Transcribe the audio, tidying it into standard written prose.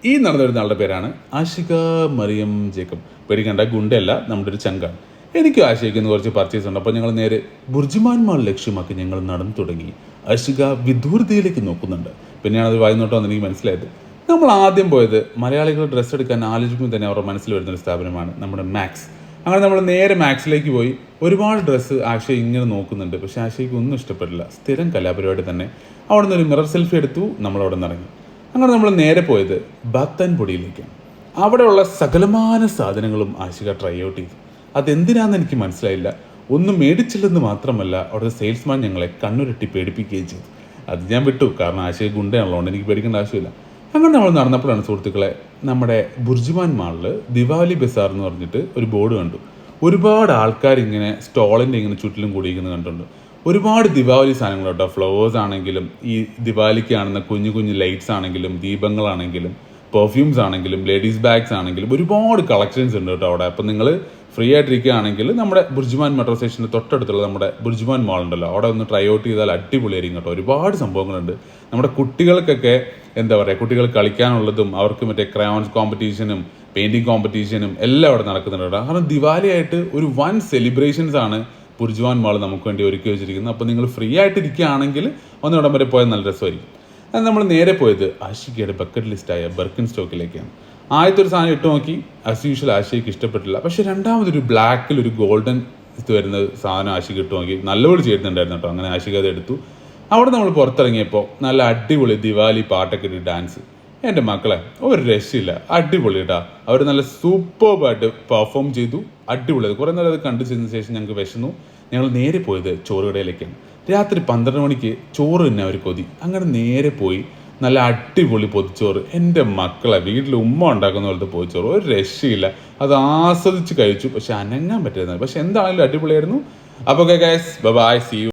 ഈ നടന്നു വരുന്ന ആളുടെ പേരാണ് ആഷിക മറിയം ജേക്കബ്. പേടിക്കേണ്ട, ഗുണ്ടല്ല, നമ്മുടെ ഒരു ചങ്കാണ്. എനിക്ക് ആഷികയ്ക്ക് കുറച്ച് പർച്ചേസ് ഉണ്ട്. അപ്പോൾ ഞങ്ങൾ നേരെ ബുർജുമാൻ മാൾ ലക്ഷ്യമാക്കി ഞങ്ങൾ നടന്നു തുടങ്ങി. ആഷിക വിദൂരതയിലേക്ക് നോക്കുന്നുണ്ട്. പിന്നെയാണ് അത് വായിന്നോട്ടം എനിക്ക് മനസ്സിലായത്. നമ്മൾ ആദ്യം പോയത് മലയാളികൾ ഡ്രസ്സ് എടുക്കാൻ ആലോചിക്കുമ്പോൾ തന്നെ അവരുടെ മനസ്സിൽ വരുന്നൊരു സ്ഥാപനമാണ് നമ്മുടെ മാക്സ്. അങ്ങനെ നമ്മൾ നേരെ മാക്സിലേക്ക് പോയി. ഒരുപാട് ഡ്രസ്സ് ആശയ ഇങ്ങനെ നോക്കുന്നുണ്ട്. പക്ഷേ ആശയ്ക്ക് ഒന്നും ഇഷ്ടപ്പെട്ടില്ല. സ്ഥിരം കലാപരിപാടി തന്നെ. അവിടെ നിന്ന് ഒരു മിറർ സെൽഫി എടുത്തു. നമ്മളവിടെ നിന്ന് ഇറങ്ങി. അങ്ങനെ നമ്മൾ നേരെ പോയത് ബാത്ത് ആൻഡ് ബോഡിയിലേക്കാണ്. അവിടെയുള്ള സകലമാന സാധനങ്ങളും ആശിക ട്രൈ ഔട്ട് ചെയ്തു. അതെന്തിനാണെന്ന് എനിക്ക് മനസ്സിലായില്ല. ഒന്നും മേടിച്ചില്ലെന്ന് മാത്രമല്ല, അവിടുത്തെ സെയിൽസ്മാൻ ഞങ്ങളെ കണ്ണുരുട്ടി പേടിപ്പിക്കുകയും ചെയ്തു. അത് ഞാൻ വിട്ടു, കാരണം ആശയ ഗുണ്ടയാണല്ലോ, എനിക്ക് പേടിക്കേണ്ട ആവശ്യമില്ല. അങ്ങനെ നമ്മൾ നടന്നപ്പോഴാണ് സുഹൃത്തുക്കളെ, നമ്മുടെ ബുർജുമാൻ മാളിൽ ദിവാലി ബസാർ എന്ന് പറഞ്ഞിട്ട് ഒരു ബോർഡ് കണ്ടു. ഒരുപാട് ആൾക്കാർ ഇങ്ങനെ സ്റ്റോളിൻ്റെ ഇങ്ങനെ ചുറ്റിലും കൂടിയിരിക്കുന്നത് കണ്ടിട്ടുണ്ട്. ഒരുപാട് ദിവാലി സാധനങ്ങൾ കേട്ടോ. ഫ്ലവേഴ്സ് ആണെങ്കിലും, ഈ ദിവാലിക്ക് കാണുന്ന കുഞ്ഞു കുഞ്ഞു ലൈറ്റ്സ് ആണെങ്കിലും, ദീപങ്ങളാണെങ്കിലും, പെർഫ്യൂംസ് ആണെങ്കിലും, ലേഡീസ് ബാഗ്സ് ആണെങ്കിലും ഒരുപാട് കളക്ഷൻസ് ഉണ്ട് കേട്ടോ അവിടെ. അപ്പം നിങ്ങൾ ഫ്രീ ആയിട്ടിരിക്കുകയാണെങ്കിൽ നമ്മുടെ ബുർജുമാൻ മെട്രോ സ്റ്റേഷൻ്റെ തൊട്ടടുത്തുള്ള നമ്മുടെ ബുർജുമാൻ മാൾ ഉണ്ടല്ലോ, അവിടെ ഒന്ന് ട്രൈ ഔട്ട് ചെയ്താൽ അടിപൊളിയായിരിക്കും കേട്ടോ. ഒരുപാട് സംഭവങ്ങളുണ്ട്. നമ്മുടെ കുട്ടികൾക്കൊക്കെ എന്താ പറയുക, കുട്ടികൾ കളിക്കാനുള്ളതും അവർക്ക് മറ്റേ ക്രയോൺസ് കോമ്പറ്റീഷനും പെയിൻറ്റിങ് കോമ്പറ്റീഷനും എല്ലാം അവിടെ നടക്കുന്നുണ്ട് കേട്ടോ. കാരണം ദിവാലി ആയിട്ട് ഒരു വൻ സെലിബ്രേഷൻസ് ആണ് ബുർജുമാൻ മാൾ നമുക്ക് വേണ്ടി ഒരുക്കി വെച്ചിരിക്കുന്നത്. അപ്പോൾ നിങ്ങൾ ഫ്രീ ആയിട്ടിരിക്കുകയാണെങ്കിൽ ഒന്ന് ഇവിടം വരെ പോയാൽ നല്ല രസമായിരിക്കും. അത് നമ്മൾ നേരെ പോയത് ആഷികയുടെ ബക്കറ്റ് ലിസ്റ്റായ ബർക്കിൻ സ്റ്റോക്കിലേക്കാണ്. ആദ്യത്തെ ഒരു സാധനം ഇട്ട് നോക്കി, ആസ് യൂഷ്വൽ ആഷികയ്ക്ക് ഇഷ്ടപ്പെട്ടില്ല. പക്ഷേ രണ്ടാമതൊരു ബ്ലാക്കിൽ ഒരു ഗോൾഡൻ ഇത് വരുന്ന സാധനം ആഷിക ഇട്ട് നോക്കി നല്ലപോലെ ചെയ്യുന്നുണ്ടായിരുന്നു കേട്ടോ. അങ്ങനെ ആഷിക അത് എടുത്തു. അവിടെ നമ്മൾ പുറത്തിറങ്ങിയപ്പോൾ നല്ല അടിപൊളി ദിവാലി പാട്ടൊക്കെ ഇട്ട് ഡാൻസ്. എൻ്റെ മക്കളെ ഒരു രക്ഷയില്ല, അടിപൊളി കേട്ടോ. അവർ നല്ല സൂപ്പർബായിട്ട് പെർഫോം ചെയ്തു. അടിപൊളി. കുറേ നേരം അത് കണ്ടു ചെന്നതിന് ശേഷം ഞങ്ങൾക്ക് വിശന്നു. ഞങ്ങൾ നേരെ പോയത് ചോറ് കടയിലേക്കാണ്. രാത്രി 12 മണിക്ക് ചോറ് തന്നെ അവർ കൊതി. അങ്ങനെ നേരെ പോയി നല്ല അടിപൊളി പൊതിച്ചോറ്. എൻ്റെ മക്കളെ വീട്ടിൽ ഉമ്മ ഉണ്ടാക്കുന്ന പോലത്തെ പൊതിച്ചോറ്, ഒരു രക്ഷയില്ല. അത് ആസ്വദിച്ച് കഴിച്ചു. പക്ഷെ അനങ്ങാൻ പറ്റുന്നത്. പക്ഷെ എന്താണെങ്കിലും അടിപൊളിയായിരുന്നു. അപ്പോൾ ഗൈസ്, ബൈ, സീ യു.